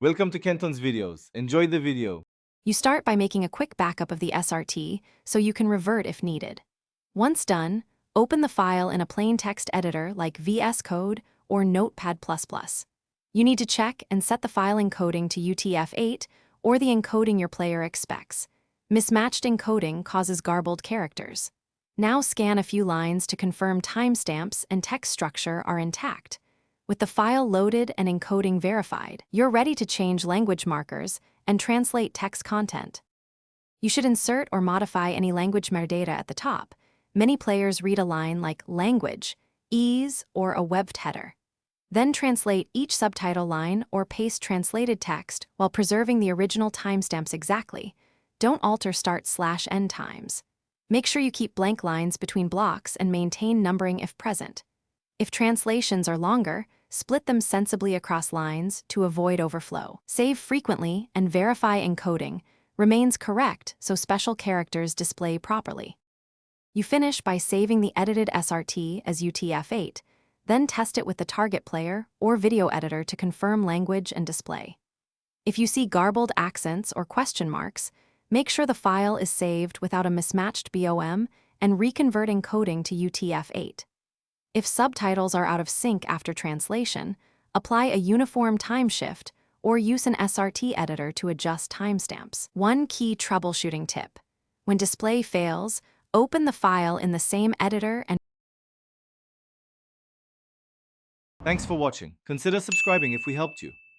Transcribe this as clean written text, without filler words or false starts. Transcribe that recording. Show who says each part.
Speaker 1: Welcome to Kenton's videos. Enjoy the video.
Speaker 2: You start by making a quick backup of the SRT so you can revert if needed. Once done, open the file in a plain text editor like VS Code or Notepad++. You need to check and set the file encoding to UTF-8 or the encoding your player expects. Mismatched encoding causes garbled characters. Now scan a few lines to confirm timestamps and text structure are intact. With the file loaded and encoding verified, you're ready to change language markers and translate text content. You should insert or modify any language metadata at the top. Many players read a line like language, ease, or a webbed header. Then translate each subtitle line or paste translated text while preserving the original timestamps exactly. Don't alter start/end times. Make sure you keep blank lines between blocks and maintain numbering if present. If translations are longer, split them sensibly across lines to avoid overflow. Save frequently and verify encoding remains correct so special characters display properly. You finish by saving the edited SRT as UTF-8, then test it with the target player or video editor to confirm language and display. If you see garbled accents or question marks, make sure the file is saved without a mismatched BOM and reconvert encoding to UTF-8. If subtitles are out of sync after translation, apply a uniform time shift or use an SRT editor to adjust timestamps. One key troubleshooting tip: when display fails, open the file in the same editor and
Speaker 1: Thanks for watching. Consider subscribing if we helped you.